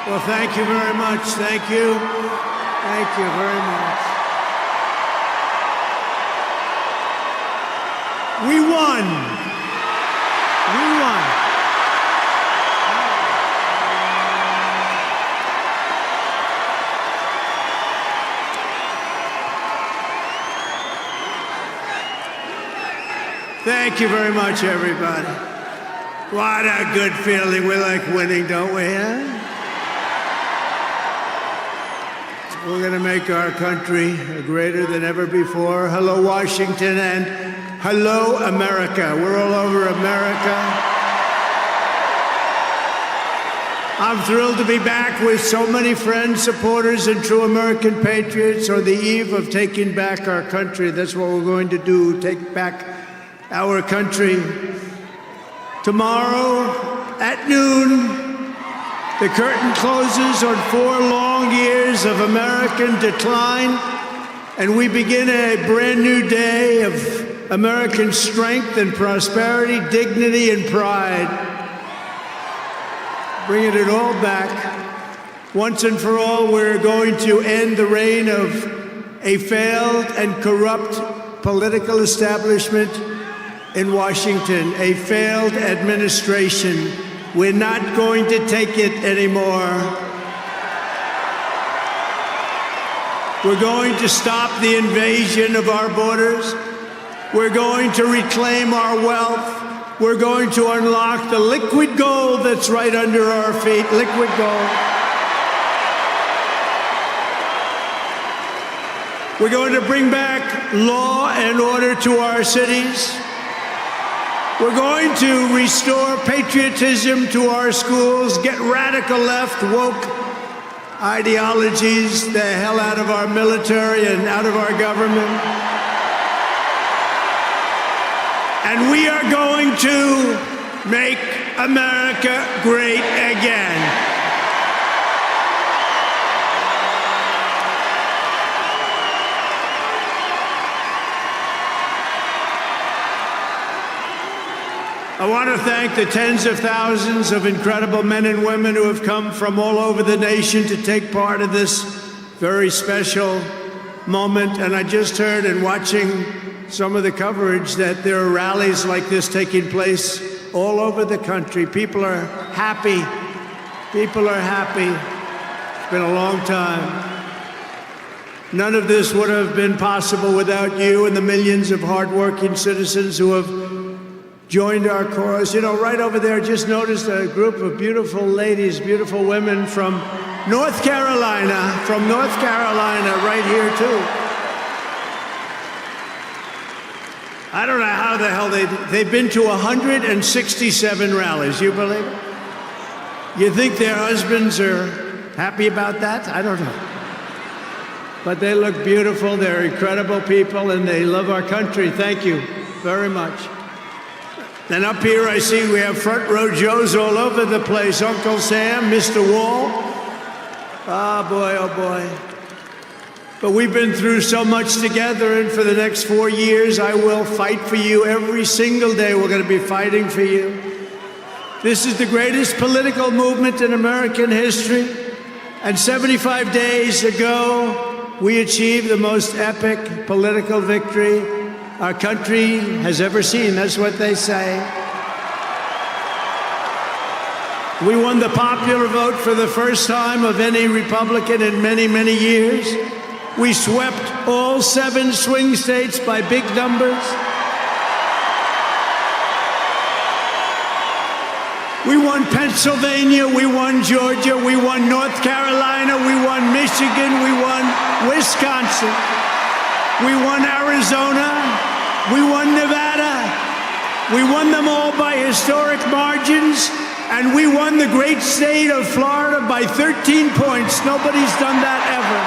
Well, thank you very much. Thank you. Thank you very much. We won. We won. Thank you very much, everybody. What a good feeling. We like winning, don't we, huh? We're going to make our country greater than ever before. Hello, Washington, and hello, America. We're all over America. I'm thrilled to be back with so many friends, supporters, and true American patriots on the eve of taking back our country. That's what we're going to do, take back our country. Tomorrow at noon, the curtain closes on 4 long years of American decline, and we begin a brand new day of American strength and prosperity, dignity and pride. Bringing it all back. Once and for all, we're going to end the reign of a failed and corrupt political establishment in Washington, a failed administration. We're not going to take it anymore. We're going to stop the invasion of our borders. We're going to reclaim our wealth. We're going to unlock the liquid gold that's right under our feet, liquid gold. We're going to bring back law and order to our cities. We're going to restore patriotism to our schools, get radical left, woke ideologies the hell out of our military and out of our government. And we are going to make America great again. I want to thank the tens of thousands of incredible men and women who have come from all over the nation to take part in this very special moment. And I just heard in watching some of the coverage that there are rallies like this taking place all over the country. People are happy. People are happy. It's been a long time. None of this would have been possible without you and the millions of hardworking citizens who have joined our cause. You know, right over there, just noticed a group of beautiful ladies, beautiful women from North Carolina, right here too. I don't know how the hell they've been to 167 rallies, you believe it? You think their husbands are happy about that? I don't know. But they look beautiful, they're incredible people, and they love our country. Thank you very much. Then up here I see we have front row Joes all over the place. Uncle Sam, Mr. Wall. Oh boy, oh boy. But we've been through so much together, and for the next 4 years I will fight for you every single day. We're going to be fighting for you. This is the greatest political movement in American history. And 75 days ago, we achieved the most epic political victory our country has ever seen. That's what they say. We won the popular vote for the first time of any Republican in many, many years. We swept all 7 swing states by big numbers. We won Pennsylvania, we won Georgia, we won North Carolina, we won Michigan, we won Wisconsin, we won Arizona, we won Nevada. We won them all by historic margins, and we won the great state of Florida by 13 points. Nobody's done that ever.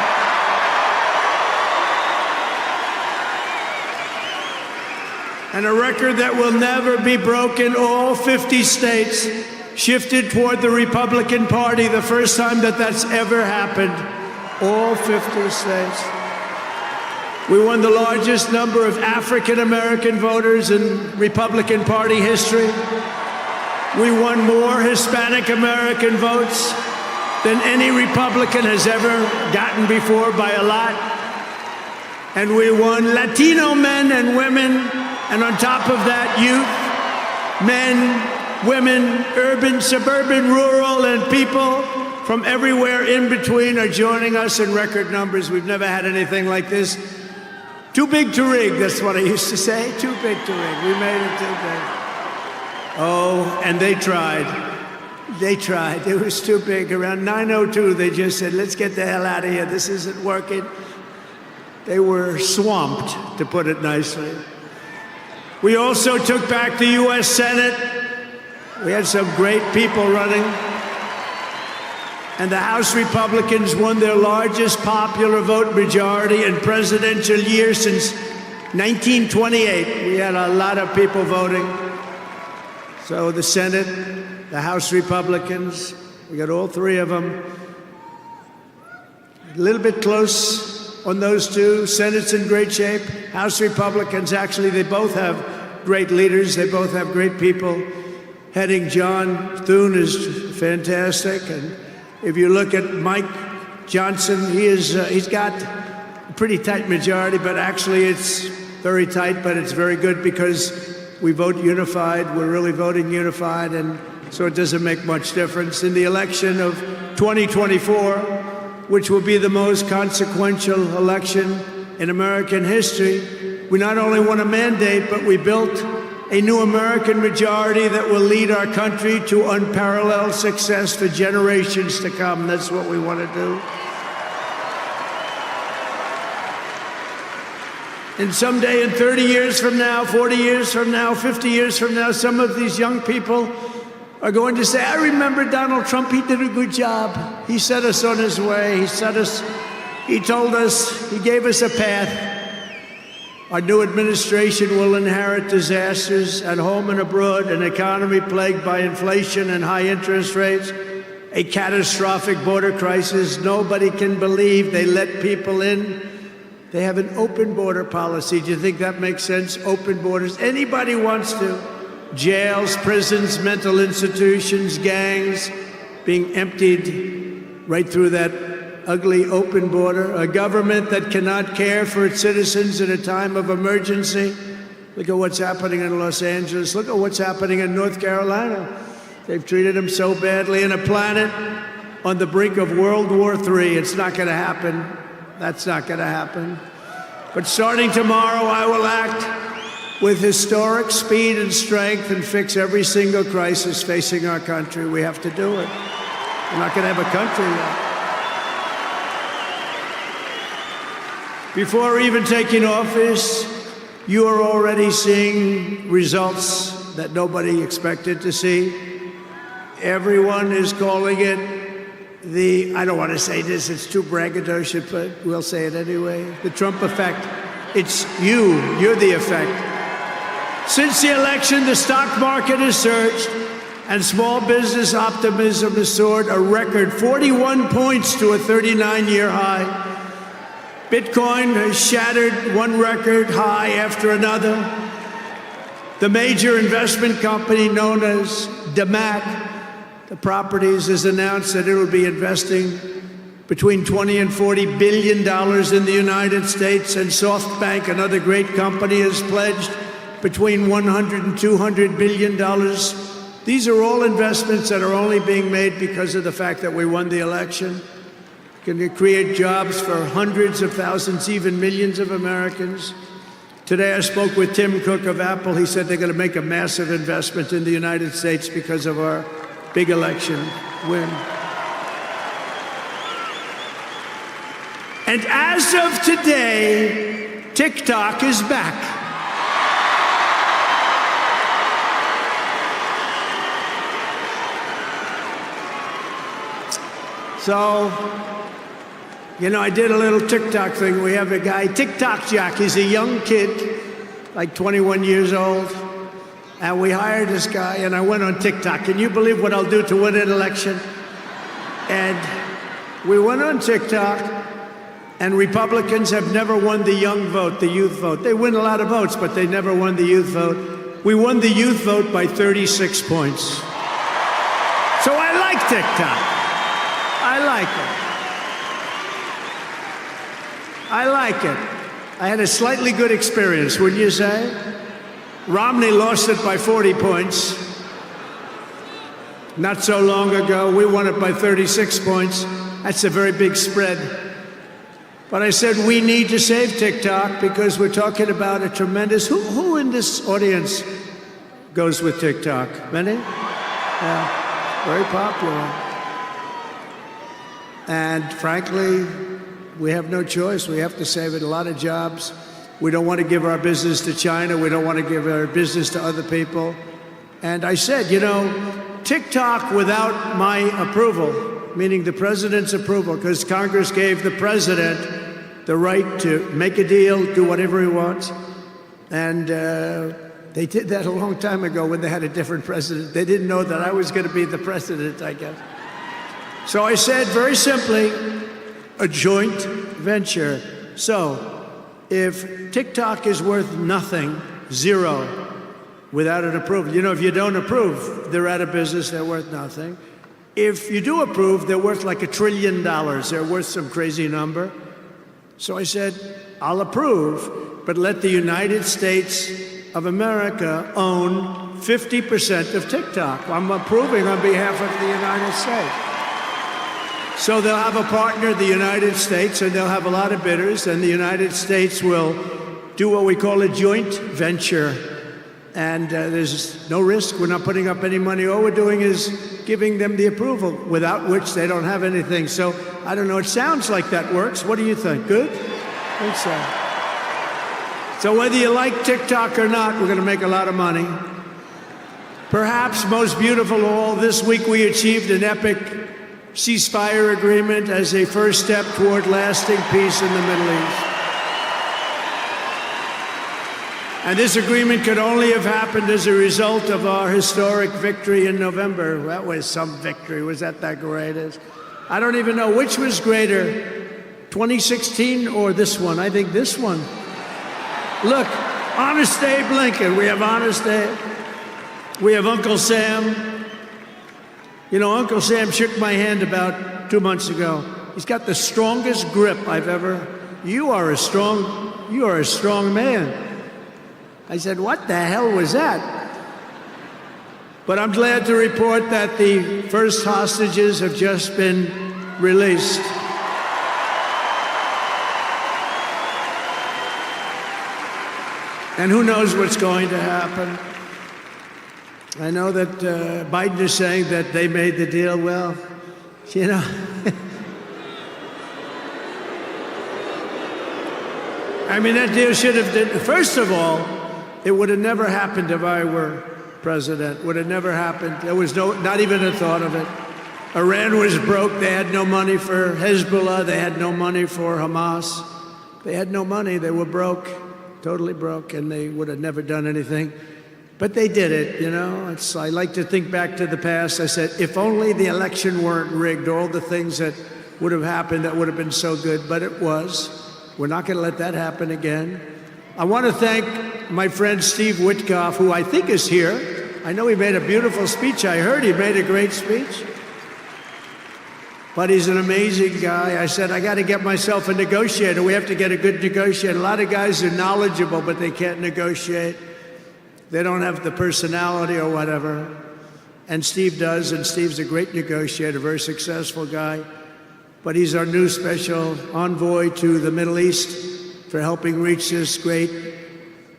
And a record that will never be broken. All 50 states shifted toward the Republican Party, the first time that that's ever happened. All 50 states. We won the largest number of African-American voters in Republican Party history. We won more Hispanic American votes than any Republican has ever gotten before by a lot. And we won Latino men and women, and on top of that, youth, men, women, urban, suburban, rural, and people from everywhere in between are joining us in record numbers. We've never had anything like this. Too big to rig, that's what I used to say. Too big to rig. We made it too big. Oh, and they tried. They tried. It was too big. Around 9:02, they just said, let's get the hell out of here. This isn't working. They were swamped, to put it nicely. We also took back the U.S. Senate. We had some great people running. And the House Republicans won their largest popular vote majority in presidential year since 1928. We had a lot of people voting. So the Senate, the House Republicans, we got all three of them. A little bit close on those two. Senate's in great shape. House Republicans, actually, they both have great leaders. They both have great people heading. John Thune is fantastic. And if you look at Mike Johnson, he's got a pretty tight majority, but actually it's very tight, but it's very good because we vote unified. We're really voting unified, and so it doesn't make much difference. In the election of 2024, which will be the most consequential election in American history, we not only won a mandate, but we built a new American majority that will lead our country to unparalleled success for generations to come. That's what we want to do. And someday, in 30 years from now, 40 years from now, 50 years from now, some of these young people are going to say, I remember Donald Trump, he did a good job. He set us on his way. He told us, he gave us a path. Our new administration will inherit disasters at home and abroad, an economy plagued by inflation and high interest rates, a catastrophic border crisis. Nobody can believe they let people in. They have an open border policy. Do you think that makes sense? Open borders. Anybody wants to. Jails, prisons, mental institutions, gangs being emptied right through that ugly open border. A government that cannot care for its citizens in a time of emergency. Look at what's happening in Los Angeles. Look at what's happening in North Carolina. They've treated them so badly. In a planet on the brink of World War III. It's not going to happen. That's not going to happen. But starting tomorrow, I will act with historic speed and strength and fix every single crisis facing our country. We have to do it. We're not going to have a country yet. Before even taking office, you are already seeing results that nobody expected to see. Everyone is calling it I don't want to say this, it's too braggadocious, but we'll say it anyway. The Trump effect. It's you're the effect. Since the election, the stock market has surged and small business optimism has soared a record 41 points to a 39-year high. Bitcoin has shattered one record high after another. The major investment company known as DeMac, the properties, has announced that it will be investing between $20 and $40 billion in the United States, and SoftBank, another great company, has pledged between $100 and $200 billion. These are all investments that are only being made because of the fact that we won the election. Can create jobs for hundreds of thousands, even millions of Americans. Today I spoke with Tim Cook of Apple. He said they're going to make a massive investment in the United States because of our big election win. And as of today, TikTok is back. So, you know, I did a little TikTok thing. We have a guy, TikTok Jack. He's a young kid, like 21 years old. And we hired this guy, and I went on TikTok. Can you believe what I'll do to win an election? And we went on TikTok, and Republicans have never won the young vote, the youth vote. They win a lot of votes, but they never won the youth vote. We won the youth vote by 36 points. So I like TikTok. I like it. I like it. I had a slightly good experience, wouldn't you say? Romney lost it by 40 points. Not so long ago, we won it by 36 points. That's a very big spread. But I said we need to save TikTok because we're talking about a tremendous... Who in this audience goes with TikTok? Many? Yeah, very popular. And frankly, we have no choice. We have to save it. A lot of jobs. We don't want to give our business to China. We don't want to give our business to other people. And I said, you know, TikTok without my approval, meaning the president's approval, because Congress gave the president the right to make a deal, do whatever he wants. And they did that a long time ago when they had a different president. They didn't know that I was going to be the president, I guess. So I said, very simply, a joint venture. So if TikTok is worth nothing, zero, without an approval, you know, if you don't approve, they're out of business, they're worth nothing. If you do approve, they're worth like $1 trillion. They're worth some crazy number. So I said, I'll approve, but let the United States of America own 50% of TikTok. I'm approving on behalf of the United States. So they'll have a partner, the United States, and they'll have a lot of bidders, and the United States will do what we call a joint venture. And there's no risk. We're not putting up any money. All we're doing is giving them the approval, without which they don't have anything. So I don't know. It sounds like that works. What do you think? Good? I think so. So whether you like TikTok or not, we're going to make a lot of money. Perhaps most beautiful of all, this week we achieved an epic ceasefire agreement as a first step toward lasting peace in the Middle East. And this agreement could only have happened as a result of our historic victory in November. That was some victory. Was that great? I don't even know which was greater, 2016 or this one. I think this one. Look, Honest Abe Lincoln. We have Honest Abe. We have Uncle Sam. You know, Uncle Sam shook my hand about 2 months ago. He's got the strongest grip I've ever... You are a strong man. I said, what the hell was that? But I'm glad to report that the first hostages have just been released. And who knows what's going to happen? I know that Biden is saying that they made the deal. Well, you know, I mean, that deal should have done. First of all, it would have never happened if I were president. Would have never happened. There was not even a thought of it. Iran was broke. They had no money for Hezbollah. They had no money for Hamas. They had no money. They were broke, totally broke, and they would have never done anything. But they did it, you know. I like to think back to the past. I said, if only the election weren't rigged, all the things that would have happened that would have been so good, but it was. We're not going to let that happen again. I want to thank my friend Steve Witkoff, who I think is here. I know he made a beautiful speech. I heard he made a great speech. But he's an amazing guy. I said, I got to get myself a negotiator. We have to get a good negotiator. A lot of guys are knowledgeable, but they can't negotiate. They don't have the personality or whatever. And Steve does, and Steve's a great negotiator, very successful guy. But he's our new special envoy to the Middle East for helping reach this great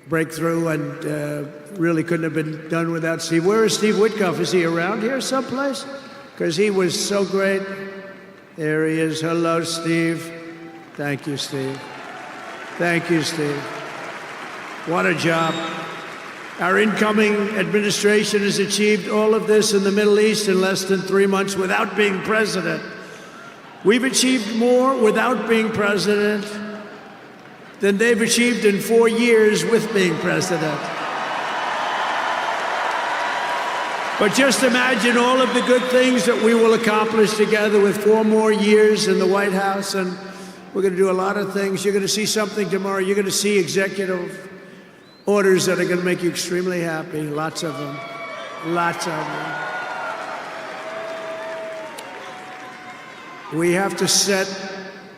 breakthrough, and really couldn't have been done without Steve. Where is Steve Witkoff? Is he around here someplace? Because he was so great. There he is. Hello, Steve. Thank you, Steve. Thank you, Steve. What a job. Our incoming administration has achieved all of this in the Middle East in less than 3 months without being president. We've achieved more without being president than they've achieved in 4 years with being president. But just imagine all of the good things that we will accomplish together with 4 more years in the White House, and we're going to do a lot of things. You're going to see something tomorrow. You're going to see executive orders that are going to make you extremely happy. Lots of them. Lots of them. We have to set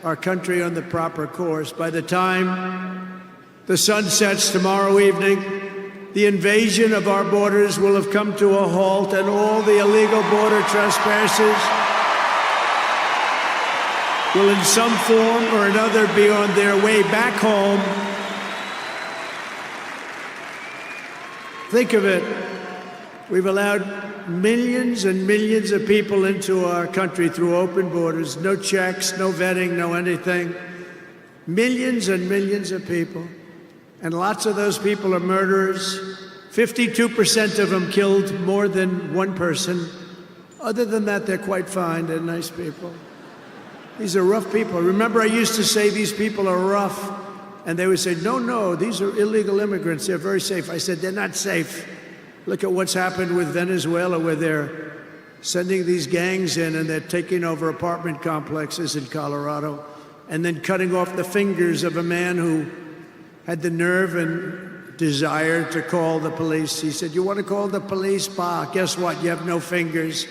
our country on the proper course. By the time the sun sets tomorrow evening, the invasion of our borders will have come to a halt, and all the illegal border trespassers will in some form or another be on their way back home. Think of it. We've allowed millions and millions of people into our country through open borders, no checks, no vetting, no anything. Millions and millions of people. And lots of those people are murderers. 52% of them killed more than one person. Other than that, they're quite fine. They're nice people. These are rough people. Remember, I used to say these people are rough. And they would say, no, these are illegal immigrants. They're very safe. I said, they're not safe. Look at what's happened with Venezuela, where they're sending these gangs in and they're taking over apartment complexes in Colorado and then cutting off the fingers of a man who had the nerve and desire to call the police. He said, you want to call the police? Bah, guess what? You have no fingers.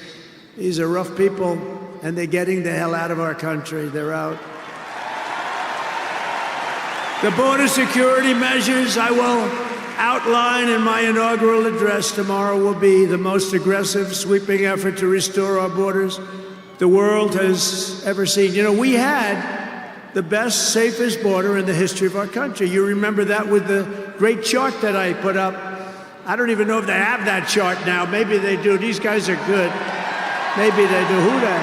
These are rough people, and they're getting the hell out of our country. They're out. The border security measures I will outline in my inaugural address tomorrow will be the most aggressive, sweeping effort to restore our borders the world has ever seen. You know, we had the best, safest border in the history of our country. You remember that with the great chart that I put up. I don't even know if they have that chart now. Maybe they do. These guys are good. Maybe they do. Who the?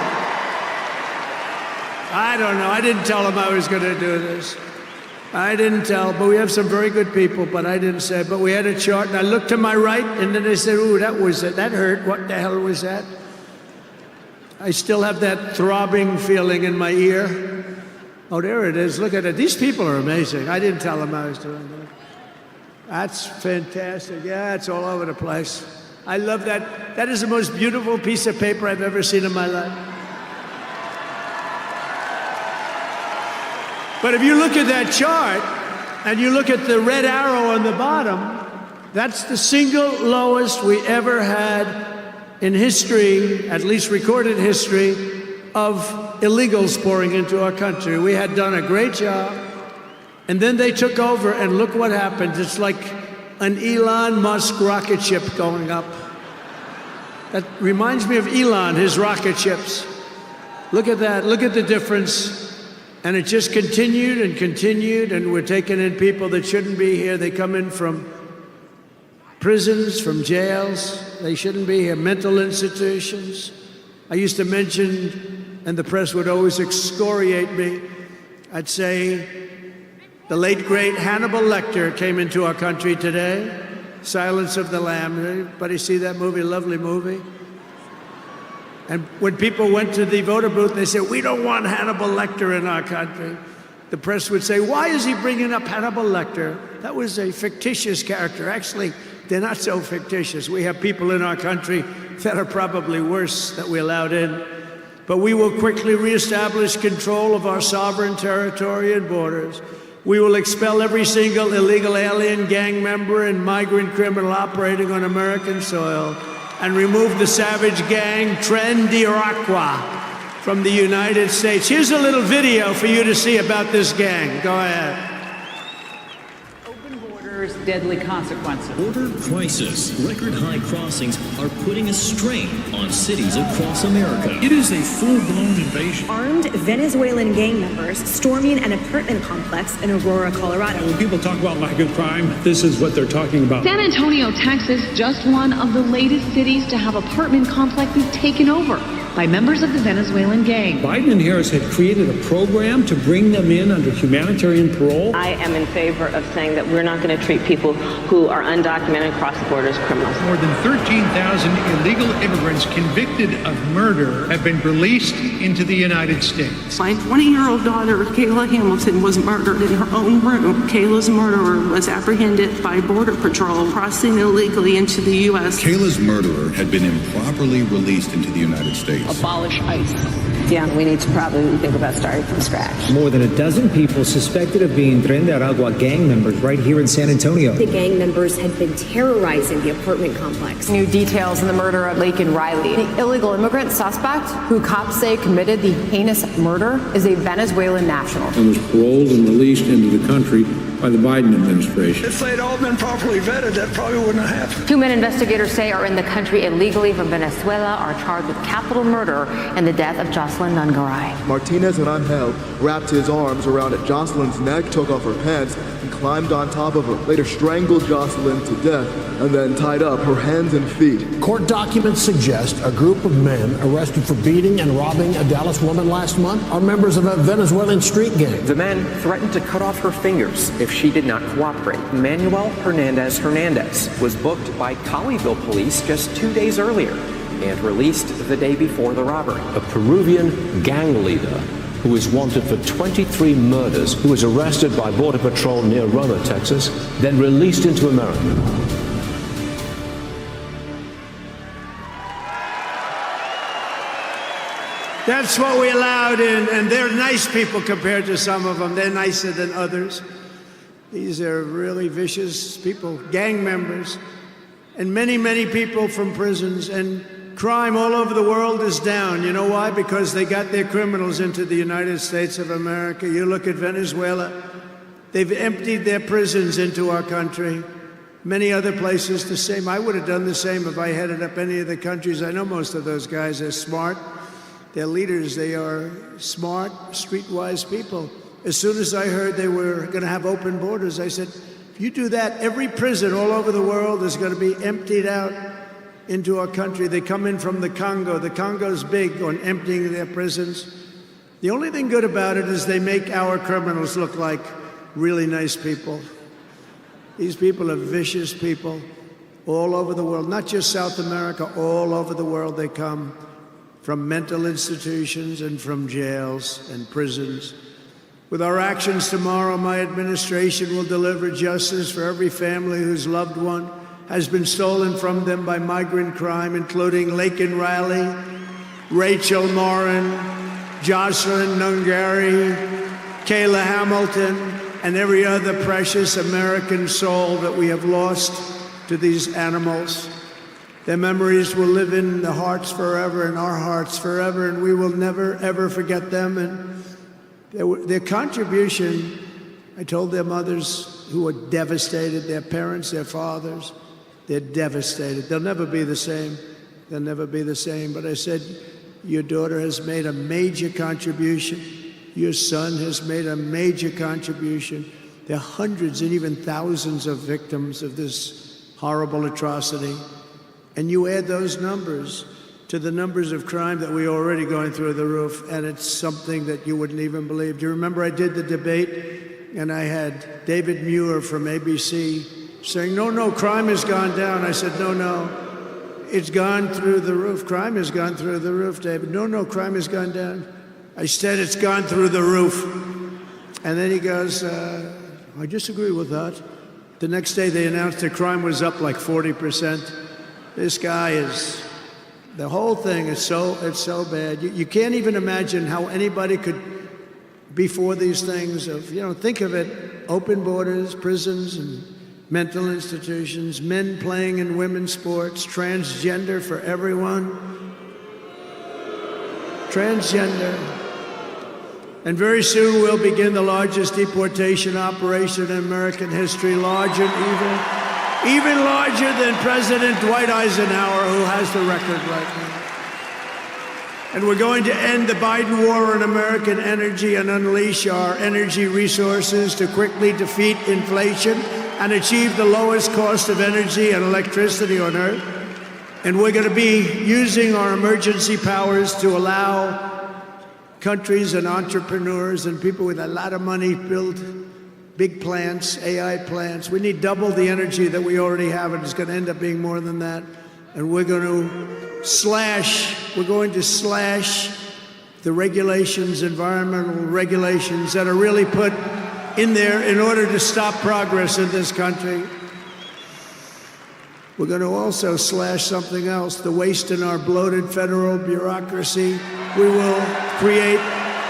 I don't know. I didn't tell them I was going to do this. I didn't tell, but we have some very good people, but I didn't say. But we had a chart, and I looked to my right, and then they said, ooh, that was it. That hurt. What the hell was that? I still have that throbbing feeling in my ear. Oh, there it is. Look at it. These people are amazing. I didn't tell them I was doing that. That's fantastic. Yeah, it's all over the place. I love that. That is the most beautiful piece of paper I've ever seen in my life. But if you look at that chart, and you look at the red arrow on the bottom, that's the single lowest we ever had in history, at least recorded history, of illegals pouring into our country. We had done a great job, and then they took over, and look what happened. It's like an Elon Musk rocket ship going up. That reminds me of Elon, his rocket ships. Look at that. Look at the difference. And it just continued and continued, and we're taking in people that shouldn't be here. They come in from prisons, from jails. They shouldn't be here. Mental institutions. I used to mention, and the press would always excoriate me, I'd say the late, great Hannibal Lecter came into our country today. Silence of the Lamb. Anybody see that movie? Lovely movie. And when people went to the voter booth, they said, we don't want Hannibal Lecter in our country. The press would say, why is he bringing up Hannibal Lecter? That was a fictitious character. Actually, they're not so fictitious. We have people in our country that are probably worse that we allowed in. But we will quickly reestablish control of our sovereign territory and borders. We will expel every single illegal alien, gang member, and migrant criminal operating on American soil, and remove the savage gang Tren de Aragua from the United States. Here's a little video for you to see about this gang. Go ahead. Open borders, deadly consequences. Border crisis. Record high crossings are putting a strain on cities across America. It is a full-blown invasion. Armed Venezuelan gang members storming an apartment complex in Aurora, Colorado. When people talk about lack of crime, this is what they're talking about. San Antonio, Texas, just one of the latest cities to have apartment complexes taken over by members of the Venezuelan gang. Biden and Harris had created a program to bring them in under humanitarian parole. I am in favor of saying that we're not going to treat people who are undocumented across the border as criminals. More than 13,000 illegal immigrants convicted of murder have been released into the United States. My 20-year-old daughter, Kayla Hamilton, was murdered in her own room. Kayla's murderer was apprehended by Border Patrol crossing illegally into the U.S. Kayla's murderer had been improperly released into the United States. Abolish ICE. Yeah, we need to probably think about starting from scratch. More than a dozen people suspected of being Tren de Aragua gang members right here in San Antonio. The gang members had been terrorizing the apartment complex. New details in the murder of Laken Riley. The illegal immigrant suspect, who cops say committed the heinous murder, is a Venezuelan national. And was paroled and released into the country by the Biden administration. If they'd all been properly vetted, that probably wouldn't have happened. 2 men investigators say are in the country illegally from Venezuela are charged with capital murder and the death of Jocelyn Nungaray. Martinez and Angel wrapped his arms around Jocelyn's neck, took off her pants, and climbed on top of her. Later strangled Jocelyn to death and then tied up her hands and feet. Court documents suggest a group of men arrested for beating and robbing a Dallas woman last month are members of a Venezuelan street gang. The men threatened to cut off her fingers if she did not cooperate. Manuel Hernandez was booked by Colleyville police just 2 days earlier and released the day before the robbery. A Peruvian gang leader who is wanted for 23 murders, who was arrested by Border Patrol near Roma, Texas, then released into America. That's what we allowed in, and they're nice people compared to some of them. They're nicer than others. These are really vicious people, gang members, and many, many people from prisons. And crime all over the world is down. You know why? Because they got their criminals into the United States of America. You look at Venezuela, they've emptied their prisons into our country. Many other places the same. I would have done the same if I headed up any of the countries. I know most of those guys are smart. They're leaders. They are smart, streetwise people. As soon as I heard they were going to have open borders, I said, if you do that, every prison all over the world is going to be emptied out into our country. They come in from the Congo. The Congo's big on emptying their prisons. The only thing good about it is they make our criminals look like really nice people. These people are vicious people all over the world, not just South America, all over the world they come from mental institutions and from jails and prisons. With our actions tomorrow, my administration will deliver justice for every family whose loved one has been stolen from them by migrant crime, including Laken Riley, Rachel Morin, Jocelyn Nungaray, Kayla Hamilton, and every other precious American soul that we have lost to these animals. Their memories will live in the hearts forever, in our hearts forever, and we will never, ever forget them. And their contribution, I told their mothers who were devastated, their parents, their fathers, they're devastated. They'll never be the same. They'll never be the same. But I said, your daughter has made a major contribution. Your son has made a major contribution. There are hundreds and even thousands of victims of this horrible atrocity. And you add those numbers to the numbers of crime that we're already going through the roof, and it's something that you wouldn't even believe. Do you remember I did the debate, and I had David Muir from ABC saying, no, crime has gone down. I said, no, it's gone through the roof. Crime has gone through the roof, David. No, crime has gone down. I said, it's gone through the roof. And then he goes, I disagree with that. The next day they announced that crime was up like 40%. This guy is, the whole thing is it's so bad. You can't even imagine how anybody could be for these things of, think of it, open borders, prisons, and mental institutions, men playing in women's sports, transgender for everyone. Transgender. And very soon we'll begin the largest deportation operation in American history, larger even larger than President Dwight Eisenhower, who has the record right now. And we're going to end the Biden war on American energy and unleash our energy resources to quickly defeat inflation and achieve the lowest cost of energy and electricity on earth. And we're going to be using our emergency powers to allow countries and entrepreneurs and people with a lot of money build big plants, AI plants. We need double the energy that we already have, and it's going to end up being more than that. And we're going to slash the regulations, environmental regulations that are really put in there in order to stop progress in this country. We're going to also slash something else, the waste in our bloated federal bureaucracy. we will create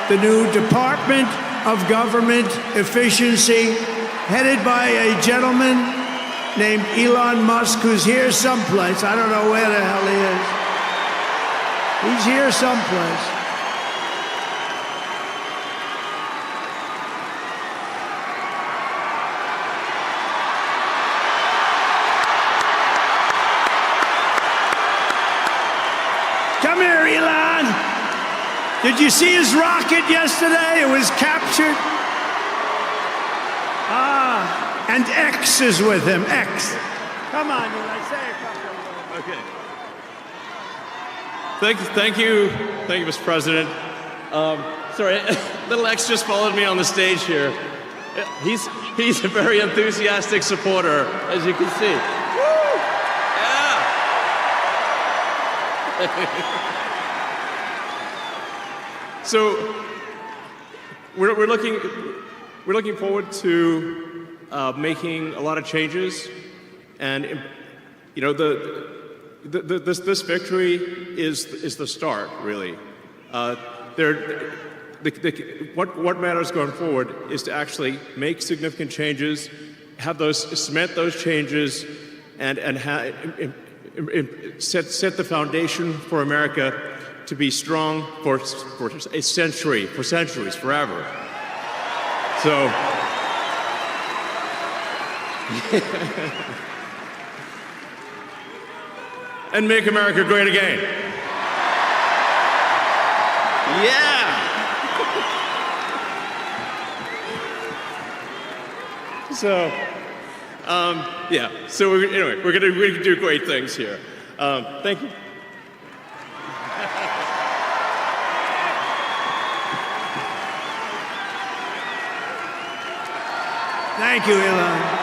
the new Department of Government Efficiency, headed by a gentleman named Elon Musk, who's here someplace. I don't know where the hell he is. He's here someplace. Come here, Elon. Did you see his rocket yesterday? It was captured. And X is with him. X. Come on, Elon, say a couple of words. Okay. Thank you, Mr. President. Sorry, little X just followed me on the stage here. He's a very enthusiastic supporter, as you can see. Woo! Yeah. So we're looking forward to making a lot of changes, and you know this victory is the start, really. What matters going forward is to actually make significant changes, cement those changes, and set the foundation for America to be strong for a century, for centuries, forever. So. And make America great again. Yeah. So, yeah. So anyway, we're gonna do great things here. Thank you. Thank you, Elon.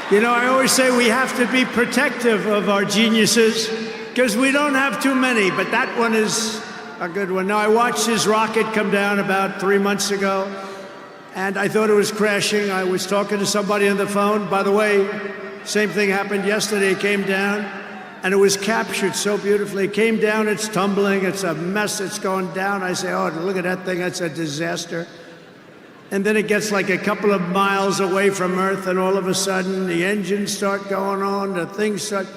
You know, I always say we have to be protective of our geniuses because we don't have too many, but that one is a good one. Now, I watched his rocket come down about 3 months ago, and I thought it was crashing. I was talking to somebody on the phone. By the way, same thing happened yesterday. It came down, and it was captured so beautifully. It came down, it's tumbling, it's a mess, it's going down. I say, oh, look at that thing, that's a disaster. And then it gets like a couple of miles away from Earth, and all of a sudden the engines start going on, the things start,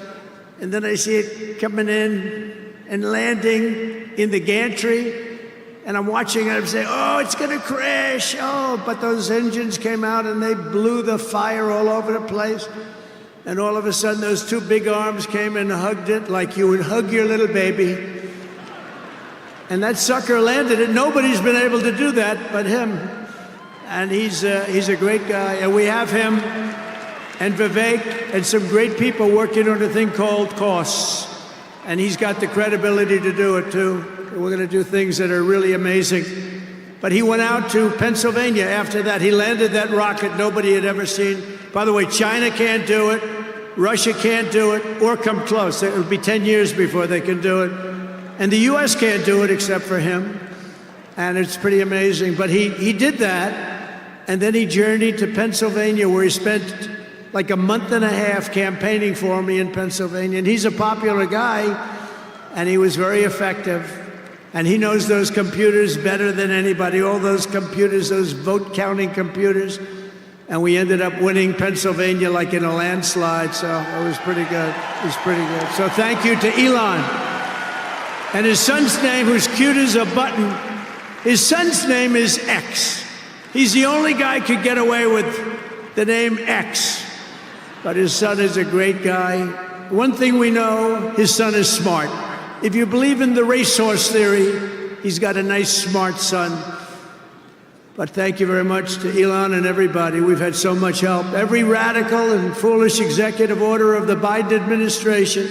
and then I see it coming in and landing in the gantry, and I'm watching it, I'm saying, oh, it's gonna crash, oh, but those engines came out and they blew the fire all over the place, and all of a sudden those two big arms came and hugged it like you would hug your little baby, and that sucker landed it. Nobody's been able to do that but him. And he's a great guy, and we have him and Vivek and some great people working on a thing called costs, and he's got the credibility to do it too. We're going to do things that are really amazing. But he went out to Pennsylvania after that. He landed that rocket nobody had ever seen. By the way, China can't do it, Russia can't do it, or come close. It'll be 10 years before they can do it, and the U.S. can't do it except for him, and it's pretty amazing. But he did that. And then he journeyed to Pennsylvania, where he spent like a month and a half campaigning for me in Pennsylvania. And he's a popular guy, and he was very effective. And he knows those computers better than anybody, all those computers, those vote-counting computers. And we ended up winning Pennsylvania like in a landslide, so it was pretty good. It was pretty good. So thank you to Elon. And his son's name, who's cute as a button, his son's name is X. He's the only guy who could get away with the name X, but his son is a great guy. One thing we know, his son is smart. If you believe in the racehorse theory, he's got a nice, smart son. But thank you very much to Elon and everybody. We've had so much help. Every radical and foolish executive order of the Biden administration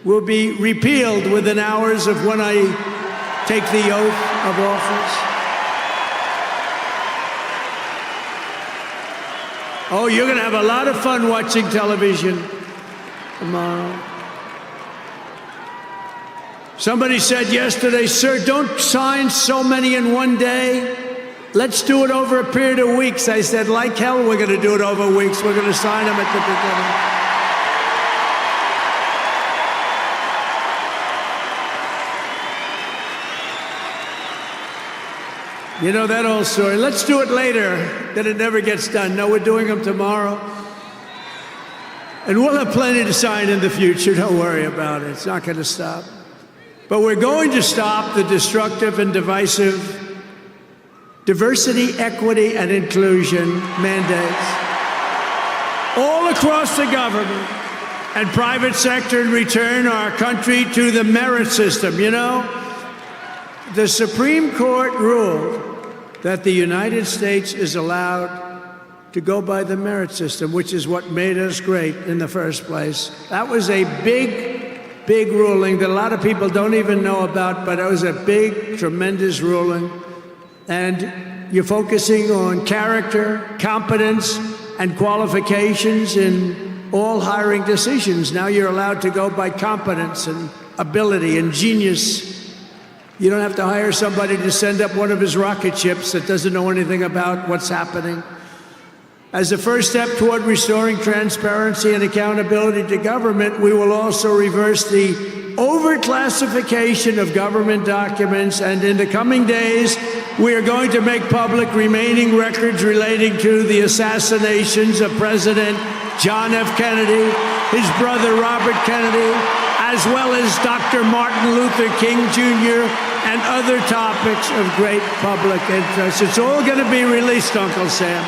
will be repealed within hours of when I take the oath of office. Oh, you're going to have a lot of fun watching television tomorrow. Somebody said yesterday, sir, don't sign so many in one day. Let's do it over a period of weeks. I said, like hell, we're going to do it over weeks. We're going to sign them at the beginning. You know that old story. Let's do it later, then it never gets done. No, we're doing them tomorrow. And we'll have plenty to sign in the future. Don't worry about it. It's not going to stop. But we're going to stop the destructive and divisive diversity, equity, and inclusion mandates all across the government and private sector and return our country to the merit system. You know, the Supreme Court ruled that the United States is allowed to go by the merit system, which is what made us great in the first place. That was a big ruling that a lot of people don't even know about, but it was a big, tremendous ruling. And you're focusing on character, competence, and qualifications in all hiring decisions. Now you're allowed to go by competence and ability and genius. You don't have to hire somebody to send up one of his rocket ships that doesn't know anything about what's happening. As a first step toward restoring transparency and accountability to government, we will also reverse the overclassification of government documents, and in the coming days, we are going to make public remaining records relating to the assassinations of President John F. Kennedy, his brother Robert Kennedy, as well as Dr. Martin Luther King Jr., and other topics of great public interest. It's all going to be released, Uncle Sam.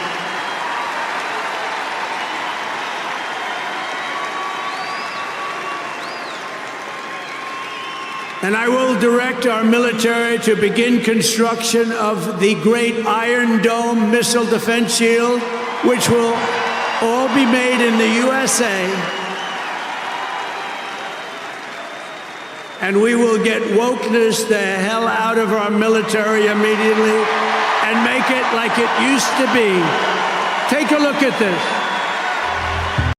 And I will direct our military to begin construction of the great Iron Dome missile defense shield, which will all be made in the USA. And we will get wokeness the hell out of our military immediately and make it like it used to be. Take a look at this.